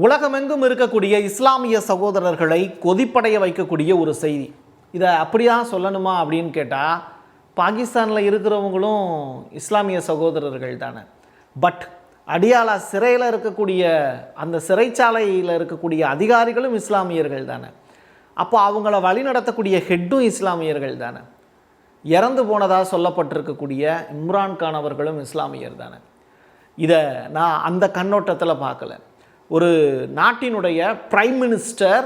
உலகமெங்கும் இருக்கக்கூடிய இஸ்லாமிய சகோதரர்களை கொதிப்படைய வைக்கக்கூடிய ஒரு செய்தி. இதை அப்படிதான் சொல்லணுமா அப்படின்னு கேட்டால், பாகிஸ்தானில் இருக்கிறவங்களும் இஸ்லாமிய சகோதரர்கள் தானே. பட் அடியாலா சிறையில் இருக்கக்கூடிய அந்த சிறைச்சாலையில் இருக்கக்கூடிய அதிகாரிகளும் இஸ்லாமியர்கள் தானே. அப்போ அவங்கள வழிநடத்தக்கூடிய ஹெட்டும் இஸ்லாமியர்கள் தானே. இறந்து போனதாக சொல்லப்பட்டிருக்கக்கூடிய இம்ரான்கான் அவர்களும் இஸ்லாமியர் தானே. இதை நான் அந்த கண்ணோட்டத்தில் பார்க்கல. ஒரு நாட்டினுடைய பிரைம் மினிஸ்டர்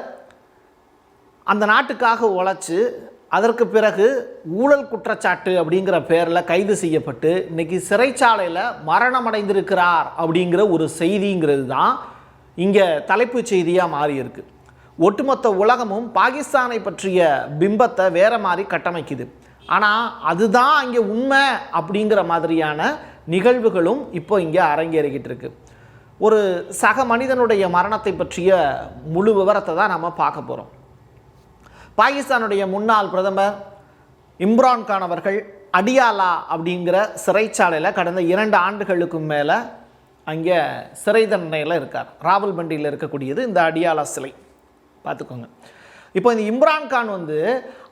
அந்த நாட்டுக்காக உழைச்சி அதற்கு பிறகு ஊழல் குற்றச்சாட்டு அப்படிங்கிற பேரில் கைது செய்யப்பட்டு இன்றைக்கி சிறைச்சாலையில் மரணமடைந்திருக்கிறார் அப்படிங்கிற ஒரு செய்திங்கிறது தான் இங்கே தலைப்புச் செய்தியாக மாறியிருக்கு. ஒட்டுமொத்த உலகமும் பாகிஸ்தானை பற்றிய பிம்பத்தை வேறு மாதிரி கட்டமைக்குது. ஆனால் அதுதான் இங்கே உண்மை அப்படிங்கிற மாதிரியான நிகழ்வுகளும் இப்போ இங்கே அரங்கேறிக்கிட்டு இருக்கு. ஒரு சக மனிதனுடைய மரணத்தை பற்றிய முழு விவரத்தை தான் நம்ம பார்க்க போகிறோம். பாகிஸ்தானுடைய முன்னாள் பிரதமர் இம்ரான்கான் அவர்கள் அடியாலா அப்படிங்கிற சிறைச்சாலையில் கடந்த 2 ஆண்டுகளுக்கு மேலே அங்கே சிறை தண்டனையில் இருக்கார். ராவல்பிண்டியில் இருக்கக்கூடியது இந்த அடியாலா சிலை. பார்த்துக்கோங்க. இப்போ இந்த இம்ரான்கான்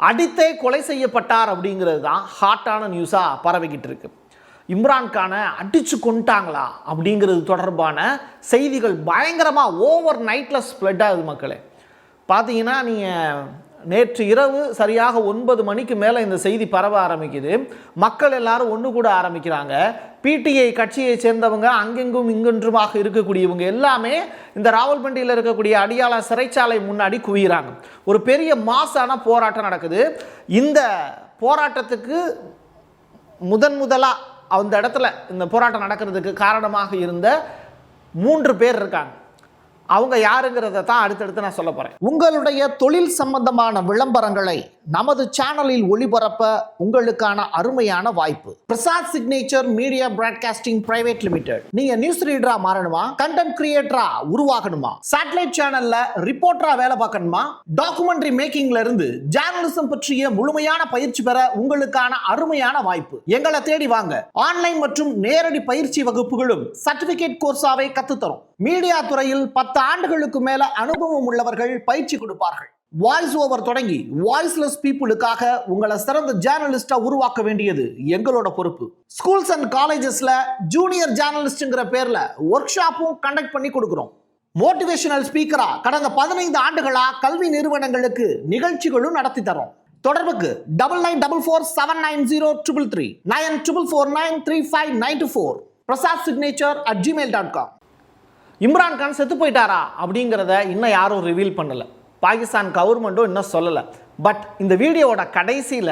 அடித்தே கொலை செய்யப்பட்டார் அப்படிங்கிறது தான் ஹாட்டான நியூஸாக பரவிக்கிட்டு இருக்கு. இம்ரான்கானை அடித்து கொண்டுட்டாங்களா அப்படிங்கிறது தொடர்பான செய்திகள் பயங்கரமாக ஓவர் நைட்டில் ஸ்ப்ரெட் ஆகுது. மக்களே பார்த்தீங்கன்னா, நீங்கள் நேற்று இரவு சரியாக 9 மணிக்கு மேலே இந்த செய்தி பரவ ஆரம்பிக்குது. மக்கள் எல்லாரும் ஒன்று கூட ஆரம்பிக்கிறாங்க. பிடிஐ கட்சியை சேர்ந்தவங்க அங்கெங்கும் இங்கென்றுமாக இருக்கக்கூடியவங்க எல்லாமே இந்த ராவல்பிண்டியில் இருக்கக்கூடிய அடியாலா சிறைச்சாலை முன்னாடி குவிகிறாங்க. ஒரு பெரிய மாசான போராட்டம் நடக்குது. இந்த போராட்டத்துக்கு முதலாக அந்த இடத்துல இந்த போராட்டம் நடக்கிறதுக்கு காரணமாக இருந்த 3 பேர் இருக்காங்க. அவங்க யாருங்கிறத தான் அடுத்தடுத்து நான் சொல்ல போகிறேன். உங்களுடைய தொழில் சம்பந்தமான விளம்பரங்களை நமது சேனலில் ஒளிபரப்ப உங்களுக்கான அருமையான வாய்ப்பு. Prasad signature media broadcasting private limited. நீங்க நியூஸ் ரீடரா மாறணுமா, கண்டென்ட் கிரியேட்டரா உருவாகணுமா, சேட்டலைட் சேனல்ல ரிப்போர்ட்டரா வேலை பார்க்கணுமா, டாக்குமெண்ட்ரி மேக்கிங்ல இருந்து ஜேர்னலிசம் பற்றிய முழுமையான பயிற்சி பெற உங்களுக்கான அருமையான வாய்ப்பு. எங்களை தேடி வாங்க. ஆன்லைன் மற்றும் நேரடி பயிற்சி வகுப்புகளும் சர்டிபிகேட் கோர்ஸாவே கத்துத்தரும். மீடியா துறையில் 10 ஆண்டுகளுக்கு மேல அனுபவம் உள்ளவர்கள் பயிற்சி கொடுப்பார்கள். வாய்ஸ் ஓவர் தொடங்கி வாய்ஸ்லெஸ் பீப்புளுக்காக உங்களை சிறந்த ஜேர்னலிஸ்டா உருவாக்க வேண்டியது எங்களோட பொறுப்பு. ஸ்கூல்ஸ் அண்ட் காலேஜஸ்ல ஜூனியர் ஜேர்னலிஸ்ட்ங்கிற பேர்ல ஒர்க் ஷாப்பும் கண்டக்ட் பண்ணி கொடுக்கிறோம். மோட்டிவேஷனல் ஸ்பீக்கரா கடந்த 15 ஆண்டுகளா கல்வி நிறுவனங்களுக்கு நிகழ்ச்சிகளும் நடத்தி தரோம். தொடர்புக்கு 9944790333 94493594 prasadsignature@gmail.com. இம்ரான்கான் செத்து போயிட்டாரா அப்படிங்கிறத இன்னும் யாரும் ரிவீல் பண்ணலை. பாகிஸ்தான் கவர்மெண்ட்டும் இன்னும் சொல்லலை. பட் இந்த வீடியோவோட கடைசியில்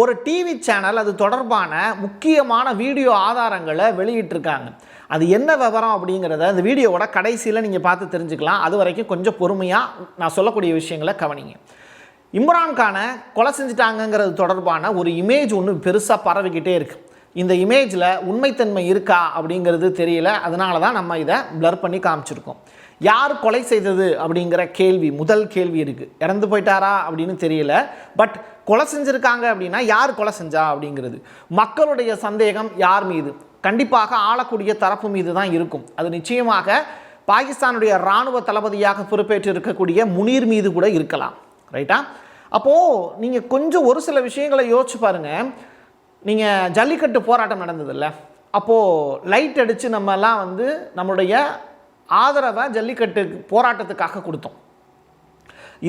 ஒரு டிவி சேனல் அது தொடர்பான முக்கியமான வீடியோ ஆதாரங்களை வெளியிட்டிருக்காங்க. அது என்ன விவரம் அப்படிங்கிறத இந்த வீடியோவோட கடைசியில் நீங்கள் பார்த்து தெரிஞ்சுக்கலாம். அது வரைக்கும் கொஞ்சம் பொறுமையாக நான் சொல்லக்கூடிய விஷயங்களை கவனிங்க. இம்ரான்கானை கொலை செஞ்சுட்டாங்கங்கிறது தொடர்பான ஒரு இமேஜ் ஒன்று பெருசாக பரவிக்கிட்டே இருக்குது. இந்த இமேஜில் உண்மைத்தன்மை இருக்கா அப்படிங்கிறது தெரியல. அதனால தான் நம்ம இதை பிளர் பண்ணி காமிச்சிருக்கோம். யார் கொலை செய்தது அப்படிங்கிற முதல் கேள்வி இருக்குது. இறந்து போயிட்டாரா அப்படின்னு தெரியல. பட் கொலை செஞ்சுருக்காங்க அப்படின்னா யார் கொலை செஞ்சா அப்படிங்கிறது. மக்களுடைய சந்தேகம் யார் மீது? கண்டிப்பாக ஆளக்கூடிய தரப்பு மீது தான் இருக்கும். அது நிச்சயமாக பாகிஸ்தானுடைய இராணுவ தளபதியாக பொறுப்பேற்று இருக்கக்கூடிய முனீர் மீது கூட இருக்கலாம். ரைட்டா? அப்போது நீங்கள் கொஞ்சம் ஒரு சில விஷயங்களை யோசிச்சு பாருங்கள். நீங்கள் ஜல்லிக்கட்டு போராட்டம் நடந்ததில்ல, அப்போது லைட் அடித்து நம்மெல்லாம் நம்மளுடைய ஆதரவை ஜல்லிக்கட்டு போராட்டத்துக்காக கொடுத்தோம்.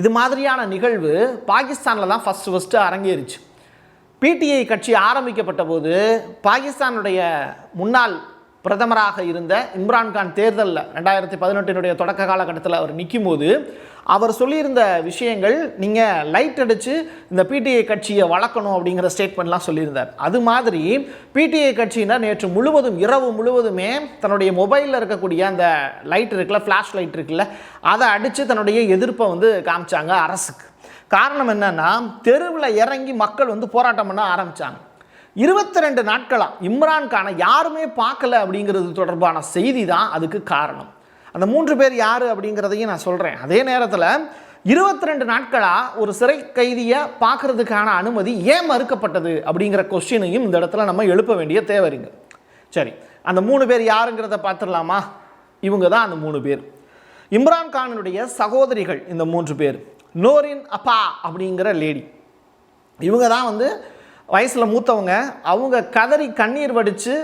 இது மாதிரியான நிகழ்வு பாகிஸ்தானில் தான் ஃபஸ்ட்டு அரங்கேறிச்சு. பிடிஐ கட்சி ஆரம்பிக்கப்பட்ட போது பாகிஸ்தானுடைய முன்னாள் பிரதமராக இருந்த இம்ரான்கான் தேர்தலில் 2018 தொடக்க காலகட்டத்தில் அவர் நிற்கும் போது அவர் சொல்லியிருந்த விஷயங்கள், நீங்கள் லைட் அடித்து இந்த பிடிஐ கட்சியை வளர்க்கணும் அப்படிங்கிற ஸ்டேட்மெண்ட்லாம் சொல்லியிருந்தார். அது மாதிரி பிடிஐ கட்சியினர் நேற்று இரவு முழுவதுமே தன்னுடைய மொபைலில் இருக்கக்கூடிய அந்த லைட் இருக்குல்ல, ஃப்ளாஷ் லைட் இருக்குல்ல, அதை அடித்து தன்னுடைய எதிர்ப்பை காமிச்சாங்க அரசுக்கு. காரணம் என்னன்னா, தெருவில் இறங்கி மக்கள் போராட்டம் பண்ண ஆரம்பித்தாங்க. 22 நாட்களாக இம்ரான்கானை யாருமே பார்க்கல அப்படிங்கிறது தொடர்பான செய்தி தான் அதுக்கு காரணம். அந்த 3 பேர் யார் அப்படிங்கிறதையும் நான் சொல்கிறேன். அதே நேரத்தில் 22 நாட்களாக ஒரு சிறை கைதியை பார்க்கறதுக்கான அனுமதி ஏன் மறுக்கப்பட்டது அப்படிங்கிற கொஸ்டினையும் இந்த இடத்துல நம்ம எழுப்ப வேண்டிய தேவைங்க. சரி, அந்த 3 பேர் யாருங்கிறத பார்த்துடலாமா? இவங்க தான் அந்த 3 பேர். இம்ரான்கானுடைய சகோதரிகள் இந்த 3 பேர். நோரின் அப்பா அப்படிங்கிற லேடி, இவங்க தான் வந்து வயசில் மூத்தவங்க. அவங்க கதறி கண்ணீர் வடித்து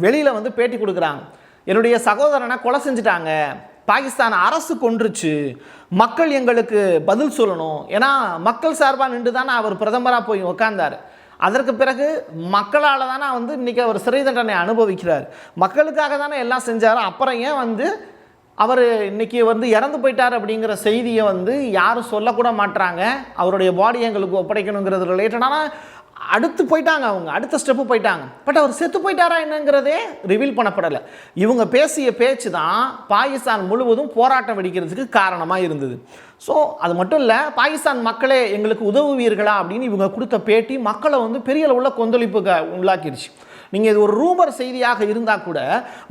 வெளியில் வந்து பேட்டி கொடுக்குறாங்க. என்னுடைய சகோதரனை கொலை செஞ்சுட்டாங்க, பாகிஸ்தான் அரசு கொன்றுச்சு, மக்கள் எங்களுக்கு பதில் சொல்லணும். ஏன்னா மக்கள் சார்பாக நின்று தானே அவர் பிரதமராக போய் உட்கார்ந்தார். அதற்கு பிறகு மக்களால் தானே வந்து இன்றைக்கி அவர் சிறை தண்டனை அனுபவிக்கிறார். மக்களுக்காக தானே எல்லாம் செஞ்சார். அப்புறம் ஏன் வந்து அவர் இன்றைக்கி வந்து இறந்து போயிட்டார் அப்படிங்கிற செய்தியை வந்து யாரும் சொல்லக்கூட மாட்டுறாங்க. அவருடைய பாடி எங்களுக்கு ஒப்படைக்கணுங்கிறது ரிலேட்டடான அடுத்து போயிட்டாங்க, அவங்க அடுத்த ஸ்டெப்பு போயிட்டாங்க. பட் அவர் செத்து போயிட்டாரா என்னங்கிறதே ரிவீல் பண்ணப்படலை. இவங்க பேசிய பேச்சு தான் பாகிஸ்தான் முழுவதும் போராட்டம் வெடிக்கிறதுக்கு காரணமாக இருந்தது. ஸோ அது மட்டும் இல்லை, பாகிஸ்தான் மக்களே எங்களுக்கு உதவுவீர்களா அப்படின்னு இவங்க கொடுத்த பேட்டி மக்களை வந்து பெரிய அளவில் கொந்தளிப்புக்கு உள்ளாக்கிடுச்சு. நீங்கள் இது ஒரு ரூமர் செய்தியாக இருந்தால் கூட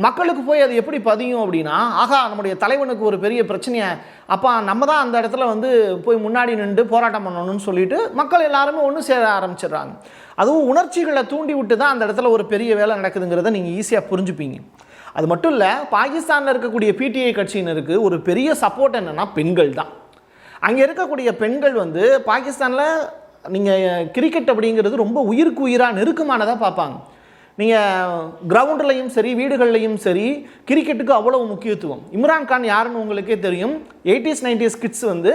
மக்களுக்கு போய் அது எப்படி பதியும் அப்படின்னா, ஆகா நம்முடைய தலைவனுக்கு ஒரு பெரிய பிரச்சனையை, அப்போ நம்ம தான் அந்த இடத்துல வந்து போய் முன்னாடி நின்று போராட்டம் பண்ணணும்னு சொல்லிட்டு மக்கள் எல்லாருமே ஒன்று சேர ஆரம்பிச்சிடுறாங்க. அதுவும் உணர்ச்சிகளை தூண்டி விட்டு தான் அந்த இடத்துல ஒரு பெரிய வேலை நடக்குதுங்கிறத நீங்கள் ஈஸியாக புரிஞ்சுப்பீங்க. அது மட்டும் இல்லை, பாகிஸ்தானில் இருக்கக்கூடிய பிடிஐ கட்சியினருக்கு ஒரு பெரிய சப்போர்ட் என்னென்னா பெண்கள் தான். அங்கே இருக்கக்கூடிய பெண்கள் வந்து பாகிஸ்தானில் நீங்கள் கிரிக்கெட் அப்படிங்கிறது ரொம்ப உயிருக்கு உயிராக நெருக்கமானதாக பார்ப்பாங்க. நீங்கள் கிரவுண்ட்லையும் சரி வீடுகள்லையும் சரி கிரிக்கெட்டுக்கு அவ்வளவு முக்கியத்துவம். இம்ரான்கான் யாருன்னு உங்களுக்கே தெரியும். 80s 90s கிட்ஸ் வந்து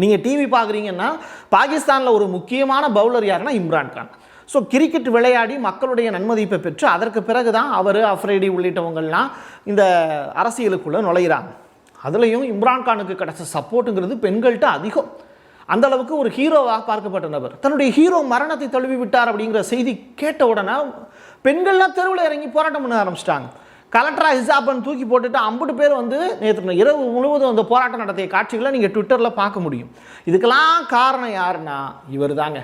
நீங்கள் டிவி பார்க்குறீங்கன்னா பாகிஸ்தானில் ஒரு முக்கியமான பவுலர் யாருன்னா இம்ரான்கான். ஸோ கிரிக்கெட் விளையாடி மக்களுடைய நன்மதிப்பை பெற்று அதற்கு பிறகு தான் அவர் அஃப்ரைடி உள்ளிட்டவங்கள்லாம் இந்த அரசியலுக்குள்ளே நுழைகிறாங்க. அதுலேயும் இம்ரான்கானுக்கு கிடைச்ச சப்போர்ட்டுங்கிறது பெண்கள்கிட்ட அதிகம். அந்த அளவுக்கு ஒரு ஹீரோவாக பார்க்கப்பட்ட நபர் தன்னுடைய ஹீரோ மரணத்தை தழுவி விட்டார் அப்படிங்கிற செய்தி கேட்ட உடனே பெண்கள்லாம் தெருவில் இறங்கி போராட்டம் பண்ண ஆரம்பிச்சிட்டாங்க. கலெக்டரா ஹிஜாபன் தூக்கி போட்டுட்டு 50 பேர் வந்து நேற்று இரவு முழுவதும் அந்த போராட்டம் நடத்திய காட்சிகளை நீங்கள் ட்விட்டரில் பார்க்க முடியும். இதுக்கெல்லாம் காரணம் யாருன்னா இவர் தாங்க,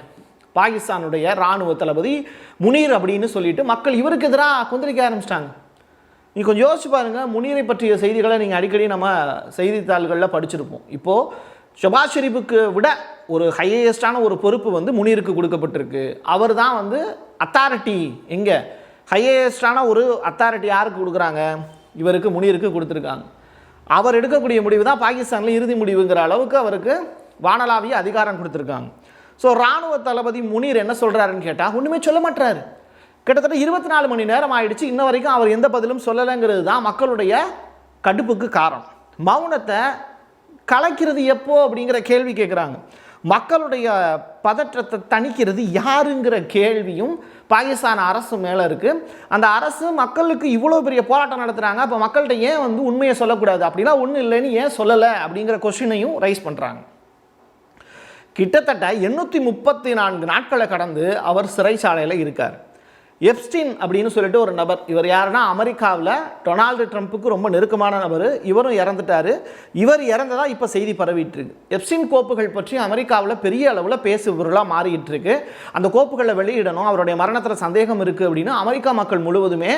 பாகிஸ்தானுடைய இராணுவ தளபதி முனீர் அப்படின்னு சொல்லிட்டு மக்கள் இவருக்கு எதிராக கொந்தளிக்க ஆரம்பிச்சிட்டாங்க. நீங்கள் கொஞ்சம் யோசிச்சு பாருங்கள், முனீரை பற்றிய செய்திகளை நீங்கள் அடிக்கடி நம்ம செய்தித்தாள்களில் படிச்சிருப்போம். இப்போது ஷபாஸ் ஷெரீஃபுக்கு விட ஒரு ஹையஸ்டான ஒரு பொறுப்பு வந்து முனீருக்கு கொடுக்கப்பட்டிருக்கு. அவர் தான் வந்து அத்தாரிட்டி. எங்கே ஹையஸ்டான ஒரு அத்தாரிட்டி யாருக்கு கொடுக்குறாங்க? இவருக்கு, முனீருக்கு கொடுத்துருக்காங்க. அவர் எடுக்கக்கூடிய முடிவு தான் பாகிஸ்தானில் இறுதி முடிவுங்கிற அளவுக்கு அவருக்கு வானளாவிய அதிகாரம் கொடுத்துருக்காங்க. ஸோ இராணுவ தளபதி முனீர் என்ன சொல்கிறாருன்னு கேட்டால் ஒன்றுமே சொல்ல மாட்டார். கிட்டத்தட்ட 24 மணி நேரம் ஆயிடுச்சு, இன்ன வரைக்கும் அவர் எந்த பதிலும் சொல்லலைங்கிறது தான் மக்களுடைய கடுப்புக்கு காரணம். மௌனத்தை கலைக்கிறது எப்போ அப்படிங்கிற கேள்வி கேட்குறாங்க. மக்களுடைய பதற்றத்தை தணிக்கிறது யாருங்கிற கேள்வியும் பாகிஸ்தான் அரசு மேலே இருக்குது. அந்த அரசு மக்களுக்கு இவ்வளோ பெரிய போராட்டம் நடத்துகிறாங்க, அப்போ மக்கள்கிட்ட ஏன் வந்து உண்மையை சொல்லக்கூடாது, அப்படின்னா ஒன்றும் இல்லைன்னு ஏன் சொல்லலை அப்படிங்கிற கொஸ்டினையும் ரைஸ் பண்ணுறாங்க. கிட்டத்தட்ட 834 நாட்களை கடந்து அவர் சிறைச்சாலையில் இருக்கார். எப்ஸ்டீன் அப்படின்னு சொல்லிட்டு ஒரு நபர், இவர் யாருன்னா அமெரிக்காவில் டொனால்டு ட்ரம்ப்புக்கு ரொம்ப நெருக்கமான நபர். இவரும் இறந்துட்டார். இவர் இறந்ததா இப்போ செய்தி பரவிட்டு இருக்கு. எப்ஸ்டீன் கோப்புகள் பற்றி அமெரிக்காவில் பெரிய அளவில் பேசுபொருளாக மாறிட்டு இருக்கு. அந்த கோப்புகளை வெளியிடணும், அவருடைய மரணத்தில் சந்தேகம் இருக்குது அப்படின்னு அமெரிக்கா மக்கள் முழுவதுமே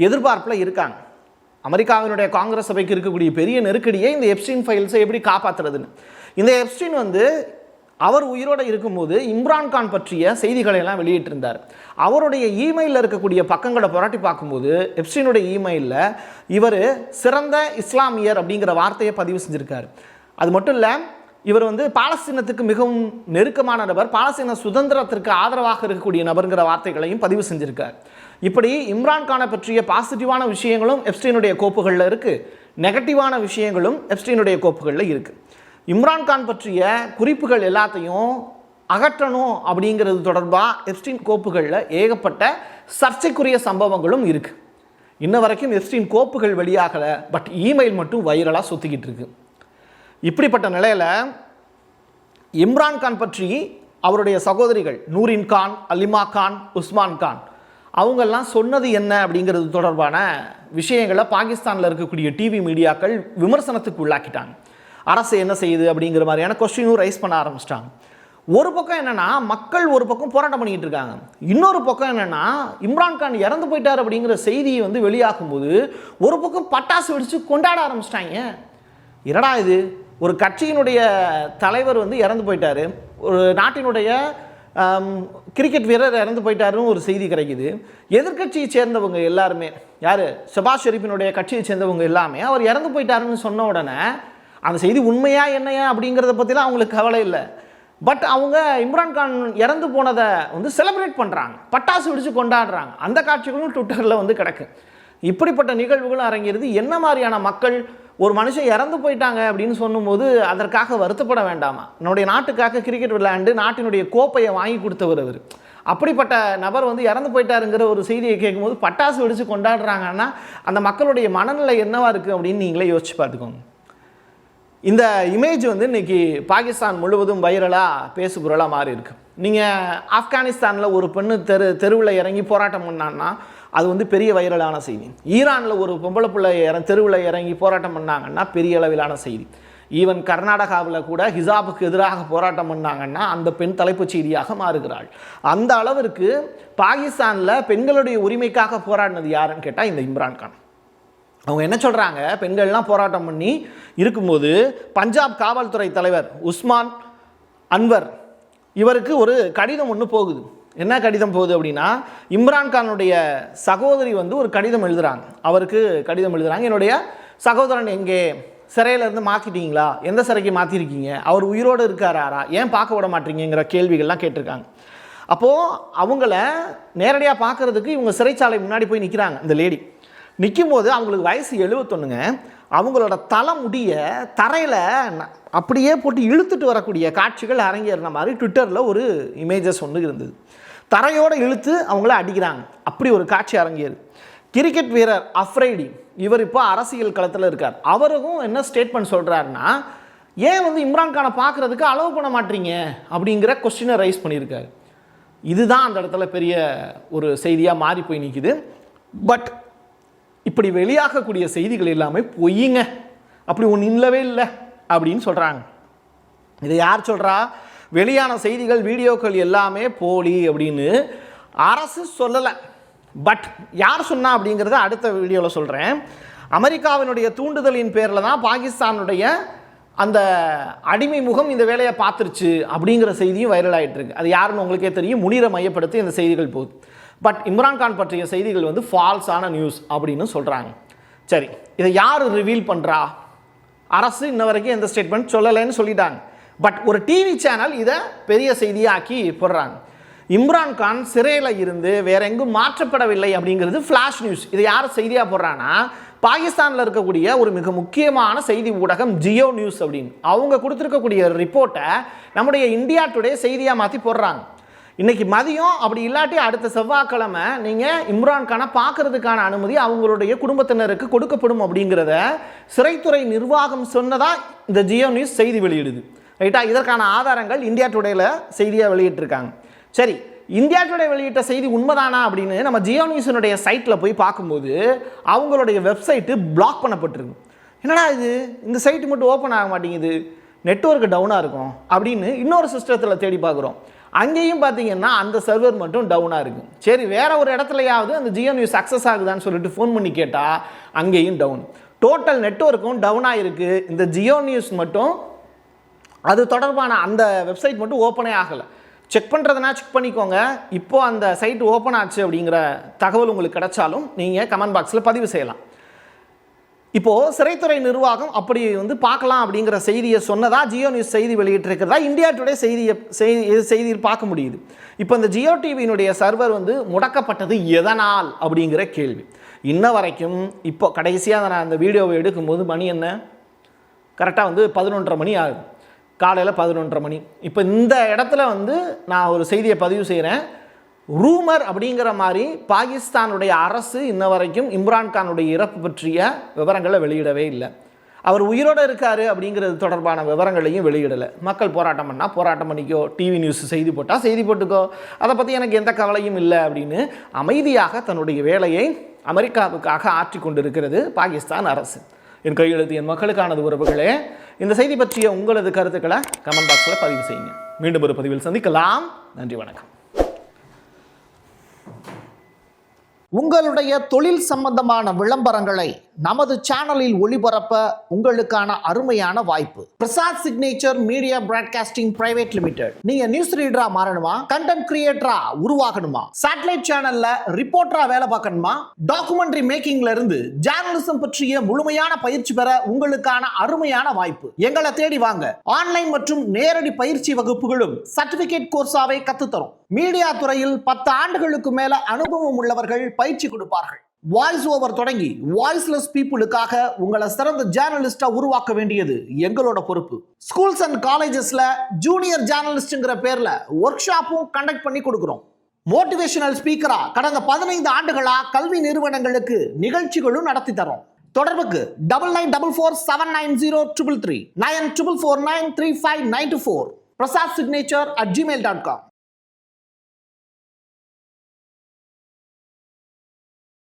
எதிர்பார்ப்பில் இருக்காங்க. அமெரிக்காவினுடைய காங்கிரஸ் சபைக்கு இருக்கக்கூடிய பெரிய நெருக்கடியை இந்த எப்ஸ்டீன் ஃபைல்ஸை எப்படி காப்பாற்றுறதுன்னு. இந்த எப்ஸ்டீன் வந்து அவர் உயிரோடு இருக்கும்போது இம்ரான்கான் பற்றிய செய்திகளை எல்லாம் வெளியிட்டிருந்தார். அவருடைய இமெயிலில் இருக்கக்கூடிய பக்கங்களை புரட்டி பார்க்கும்போது எப்ஸ்டீனுடைய இமெயிலில் இவர் சிறந்த இஸ்லாமியர் அப்படிங்கிற வார்த்தையை பதிவு செஞ்சுருக்கார். அது மட்டும் இல்லை, இவர் வந்து பாலஸ்தீனத்துக்கு மிகவும் நெருக்கமான நபர், பாலஸ்தீன சுதந்திரத்திற்கு ஆதரவாக இருக்கக்கூடிய நபருங்கிற வார்த்தைகளையும் பதிவு செஞ்சுருக்கார். இப்படி இம்ரான்கானை பற்றிய பாசிட்டிவான விஷயங்களும் எப்ஸ்டீனுடைய கோப்புகளில் இருக்குது, நெகட்டிவான விஷயங்களும் எப்ஸ்டீனுடைய கோப்புகளில் இருக்குது. இம்ரான்கான் பற்றிய குறிப்புகள் எல்லாத்தையும் அகற்றணும் அப்படிங்கிறது தொடர்பாக எப்ஸ்டீன் கோப்புகளில் ஏகப்பட்ட சர்ச்சைக்குரிய சம்பவங்களும் இருக்குது. இன்ன வரைக்கும் எப்ஸ்டீன் கோப்புகள் வெளியாகலை, பட் இமெயில் மட்டும் வைரலாக சுற்றிக்கிட்டு இருக்கு. இப்படிப்பட்ட நிலையில் இம்ரான்கான் பற்றி அவருடைய சகோதரிகள் நூரின் கான், அலிமா கான், உஸ்மான் கான் அவங்கெல்லாம் சொன்னது என்ன அப்படிங்கிறது தொடர்பான விஷயங்களை பாகிஸ்தானில் இருக்கக்கூடிய டிவி மீடியாக்கள் விமர்சனத்துக்கு உள்ளாக்கிட்டாங்க. அரசு என்ன செய்யுது அப்படிங்கிற மாதிரியான கொஸ்டினும் ரைஸ் பண்ண ஆரம்பிச்சிட்டாங்க. ஒரு பக்கம் என்னென்னா மக்கள் ஒரு பக்கம் போராட்டம் பண்ணிக்கிட்டு இருக்காங்க, இன்னொரு பக்கம் என்னென்னா இம்ரான்கான் இறந்து போயிட்டார் அப்படிங்கிற செய்தியை வந்து வெளியாகும்போது ஒரு பக்கம் பட்டாசு வெடித்து கொண்டாட ஆரம்பிச்சிட்டாங்க. என்னடா இது, ஒரு கட்சியினுடைய தலைவர் வந்து இறந்து போயிட்டார், ஒரு நாட்டினுடைய கிரிக்கெட் வீரர் இறந்து போயிட்டாருன்னு ஒரு செய்தி கிடைக்குது. எதிர்கட்சியை சேர்ந்தவங்க எல்லாருமே, யார் ஷபாஸ் ஷெரீஃபினுடைய கட்சியை சேர்ந்தவங்க எல்லாமே அவர் இறந்து போயிட்டாருன்னு சொன்ன உடனே அந்த செய்தி உண்மையா என்னையா அப்படிங்கிறத பற்றிலாம் அவங்களுக்கு கவலை இல்லை. பட் அவங்க இம்ரான்கான் இறந்து போனதை வந்து செலிப்ரேட் பண்ணுறாங்க, பட்டாசு வெடித்து கொண்டாடுறாங்க. அந்த காட்சிகளும் ட்விட்டரில் வந்து கிடக்கு. இப்படிப்பட்ட நிகழ்வுகளும் அரங்கேறுது. என்ன மாதிரியான மக்கள் ஒரு மனுஷன் இறந்து போயிட்டாங்க அப்படின்னு சொல்லும்போது அதற்காக வருத்தப்பட வேண்டாமா? நம்முடைய நாட்டுக்காக கிரிக்கெட் விளையாண்டு நாட்டினுடைய கோப்பையை வாங்கி கொடுத்தவர் அவர். அப்படிப்பட்ட நபர் வந்து இறந்து போயிட்டாருங்கிற ஒரு செய்தியை கேட்கும்போது பட்டாசு வெடித்து கொண்டாடுறாங்கன்னா அந்த மக்களுடைய மனநிலை என்னவா இருக்குது அப்படின்னு நீங்களே யோசிச்சு பார்த்துக்கோங்க. இந்த இமேஜ் வந்து இன்றைக்கி பாகிஸ்தான் முழுவதும் வைரலாக பேசுபொருளாக மாறி இருக்கு. நீங்கள் ஆப்கானிஸ்தானில் ஒரு பெண்ணு தெருவில் இறங்கி போராட்டம் பண்ணான்னா அது வந்து பெரிய வைரலான செய்தி. ஈரானில் ஒரு பொம்பளை பிள்ளை தெருவில் இறங்கி போராட்டம் பண்ணாங்கன்னா பெரிய அளவிலான செய்தி. ஈவன் கர்நாடகாவில் கூட ஹிஜாபுக்கு எதிராக போராட்டம் பண்ணாங்கன்னா அந்த பெண் தலைப்புச் செய்தியாக மாறுகிறாள். அந்த அளவிற்கு பாகிஸ்தானில் பெண்களுடைய உரிமைக்காக போராடினது யாருன்னு கேட்டால் இந்த இம்ரான்கான். அவங்க என்ன சொல்கிறாங்க, பெண்கள்லாம் போராட்டம் பண்ணி இருக்கும்போது பஞ்சாப் காவல்துறை தலைவர் உஸ்மான் அன்வர் இவருக்கு ஒரு கடிதம் ஒன்று போகுது. என்ன கடிதம் போகுது அப்படின்னா, இம்ரான்கானுடைய சகோதரி வந்து ஒரு கடிதம் எழுதுகிறாங்க. அவருக்கு கடிதம் எழுதுகிறாங்க, என்னுடைய சகோதரன் எங்கே, சிறையிலேருந்து மாற்றிட்டீங்களா, எந்த சிறைக்கு மாற்றிருக்கீங்க, அவர் உயிரோடு இருக்காரா, ஏன் பார்க்க விட மாட்டீங்கிற கேள்விகள்லாம் கேட்டிருக்காங்க. அப்போது அவங்கள நேரடியாக பார்க்குறதுக்கு இவங்க சிறைச்சாலை முன்னாடி போய் நிற்கிறாங்க. இந்த லேடி நிற்கும் போது அவங்களுக்கு வயசு 71ங்க. அவங்களோட தலைமுடிய தரையில் அப்படியே போட்டு இழுத்துட்டு வரக்கூடிய காட்சிகள் அரங்கேறின மாதிரி ட்விட்டரில் ஒரு இமேஜஸ் ஒன்று இருந்தது. தரையோடு இழுத்து அவங்கள அடிக்கிறாங்க. அப்படி ஒரு காட்சி அரங்கேறு. கிரிக்கெட் வீரர் அஃப்ரைடி இவர் இப்போ அரசியல் களத்தில் இருக்கார். அவருக்கும் என்ன ஸ்டேட்மெண்ட் சொல்கிறாருன்னா, ஏன் வந்து இம்ரான்கானை பார்க்குறதுக்கு அலோவ் பண்ண மாட்டீங்க அப்படிங்கிற கொஸ்டினை ரைஸ் பண்ணியிருக்காரு. இதுதான் அந்த இடத்துல பெரிய ஒரு செய்தியாக மாறி போய் நிற்குது. பட் இப்படி வெளியாகக்கூடிய செய்திகள் எல்லாமே பொய்யுங்க, அப்படி ஒன்று இல்லவே இல்லை அப்படின்னு சொல்கிறாங்க. இதை யார் சொல்கிறா? வெளியான செய்திகள் வீடியோக்கள் எல்லாமே போலி அப்படின்னு அரசு சொல்லலை. பட் யார் சொன்னா அப்படிங்கிறத அடுத்த வீடியோவில் சொல்கிறேன். அமெரிக்காவினுடைய தூண்டுதலின் பேரில் தான் பாகிஸ்தானுடைய அந்த அடிமை முகம் இந்த வேலையை பார்த்துருச்சு அப்படிங்கிற செய்தியும் வைரல் ஆகிட்டு இருக்கு. அது யாருன்னு உங்களுக்கே தெரியும். முனீரை மையப்படுத்தி இந்த செய்திகள் போகுது. பட் இம்ரான்கான் பற்றிய செய்திகள் வந்து ஃபால்ஸான நியூஸ் அப்படின்னு சொல்கிறாங்க. சரி, இதை யார் ரிவீல் பண்ணுறா? அரசு இன்ன வரைக்கும் எந்த ஸ்டேட்மெண்ட் சொல்லலைன்னு சொல்லிட்டாங்க. பட் ஒரு டிவி சேனல் இதை பெரிய செய்தியாக்கி போடுறாங்க. இம்ரான்கான் சிறையில் இருந்து வேற எங்கும் மாற்றப்படவில்லை அப்படிங்கிறது ஃப்ளாஷ் நியூஸ். இதை யார் செய்தியாக போடுறான்னா, பாகிஸ்தானில் இருக்கக்கூடிய ஒரு மிக முக்கியமான செய்தி ஊடகம் ஜியோ நியூஸ் அப்படின்னு அவங்க கொடுத்துருக்கக்கூடிய ரிப்போர்ட்டை நம்முடைய இந்தியா டுடே செய்தியாக மாற்றி போடுறாங்க. இன்றைக்கி மதியம் அப்படி இல்லாட்டி அடுத்த செவ்வாய்க்கிழமை நீங்கள் இம்ரான்கானை பார்க்கறதுக்கான அனுமதி அவங்களுடைய குடும்பத்தினருக்கு கொடுக்கப்படும் அப்படிங்கிறத சிறைத்துறை நிர்வாகம் சொன்னதாக இந்த ஜியோ நியூஸ் செய்தி வெளியிடுது. ரைட்டா? இதற்கான ஆதாரங்கள் இந்தியா டுடேயில் செய்தியாக வெளியிட்டிருக்காங்க. சரி, இந்தியா டுடே வெளியிட்ட செய்தி உண்மைதானா அப்படின்னு நம்ம ஜியோ நியூஸினுடைய சைட்டில் போய் பார்க்கும்போது அவங்களுடைய வெப்சைட்டு பிளாக் பண்ணப்பட்டிருக்கு. என்னடா இது, இந்த சைட்டு மட்டும் ஓப்பன் ஆக மாட்டேங்குது, நெட்வொர்க் டவுனாக இருக்கும் அப்படின்னு இன்னொரு சிஸ்டத்தில் தேடி பார்க்குறோம். அங்கேயும் பார்த்தீங்கன்னா அந்த சர்வர் மட்டும் டவுனாக இருக்குது. சரி, வேற ஒரு இடத்துலையாவது அந்த ஜியோ நியூஸ் சக்ஸஸ் ஆகுதான்னு சொல்லிட்டு ஃபோன் பண்ணி கேட்டால் அங்கேயும் டவுன். டோட்டல் நெட்வொர்க்கும் டவுனாக இருக்குது. இந்த ஜியோ நியூஸ் மட்டும் அது தொடர்பான அந்த வெப்சைட் மட்டும் ஓப்பனே ஆகலை. செக் பண்ணுறதுனா செக் பண்ணிக்கோங்க. இப்போது அந்த சைட் ஓப்பன் ஆச்சு அப்படிங்கிற தகவல் உங்களுக்கு கிடைச்சாலும் நீங்கள் கமெண்ட் பாக்ஸில் பதிவு செய்யலாம். இப்போது சிறைத்துறை நிர்வாகம் அப்படி வந்து பார்க்கலாம் அப்படிங்கிற செய்தியை சொன்னதா ஜியோ நியூஸ் செய்தி வெளியிட்டிருக்கிறதா இந்தியா டுடே செய்தியில் பார்க்க முடியுது. இப்போ இந்த ஜியோ டிவியினுடைய சர்வர் வந்து முடக்கப்பட்டது எதனால் அப்படிங்கிற கேள்வி இன்ன வரைக்கும். இப்போ கடைசியாக நான் அந்த வீடியோவை எடுக்கும்போது மணி என்ன, கரெக்டாக வந்து 11:30 மணி ஆகுது, காலையில் 11:30 மணி. இப்போ இந்த இடத்துல வந்து நான் ஒரு செய்தியை பதிவு செய்கிறேன். ரூமர் அப்படிங்கிற மாதிரி பாகிஸ்தானுடைய அரசு இன்ன வரைக்கும் இம்ரான்கானுடைய இறப்பு பற்றிய விவரங்களை வெளியிடவே இல்லை. அவர் உயிரோடு இருக்கார் அப்படிங்கிறது தொடர்பான விவரங்களையும் வெளியிடலை. மக்கள் போராட்டம் பண்ணால் போராட்டம் பண்ணிக்கோ, டிவி நியூஸ் செய்தி போட்டால் செய்தி போட்டுக்கோ, அதை பற்றி எனக்கு எந்த கவலையும் இல்லை அப்படின்னு அமைதியாக தன்னுடைய வேலையை அமெரிக்காவுக்காக ஆற்றி கொண்டிருக்கிறது பாகிஸ்தான் அரசு. என் கையெழுத்து என் மக்களுக்கானது உறவுகளே. இந்த செய்தி பற்றிய உங்களது கருத்துக்களை கமெண்ட் பாக்ஸில் பதிவு செய்யுங்க. மீண்டும் ஒரு பதிவில் சந்திக்கலாம். நன்றி, வணக்கம். உங்களுடைய தொழில் சம்பந்தமான விளம்பரங்களை நமது சேனலில் ஒளிபரப்ப உங்களுக்கான அருமையான வாய்ப்பு. Prasad signature media broadcasting private limited. நீங்க நியூஸ் ரீடரா மாறணுமா, கண்டென்ட் கிரியேட்டரா உருவாகணுமா, சேட்டலைட் சேனல்ல ரிப்போர்ட்டரா வேலை பார்க்கணுமா, டாக்குமெண்ட்ரி மேக்கிங்ல இருந்து ஜேர்னலிசம் பற்றிய முழுமையான பயிற்சி பெற உங்களுக்கான அருமையான வாய்ப்பு. எங்களை தேடி வாங்க. ஆன்லைன் மற்றும் நேரடி பயிற்சி வகுப்புகளும் சர்டிபிகேட் கோர்ஸாவை கத்துத்தரும். மீடியா துறையில் 10 ஆண்டுகளுக்கு மேல அனுபவம் உள்ளவர்கள் பயிற்சி கொடுப்பார்கள். வாய்ஸ் ஓவர் தொடங்கி வாய்ஸ்லெஸ் பீப்புளுக்காக உங்களை சிறந்த ஜேர்னலிஸ்டா உருவாக்க வேண்டியது எங்களோட பொறுப்பு. ஸ்கூல்ஸ் அண்ட் காலேஜஸ்ல ஜூனியர் ஜேர்னலிஸ்ட்ங்கிற பேர்ல ஒர்க் ஷாப்பும் கண்டக்ட் பண்ணி கொடுக்கிறோம். மோட்டிவேஷனல் ஸ்பீக்கரா கடந்த 15 ஆண்டுகளா கல்வி நிறுவனங்களுக்கு நிகழ்ச்சிகளும் நடத்தி தரோம். தொடர்புக்கு 9944790333 94493594 prasadsignature@gmail.com.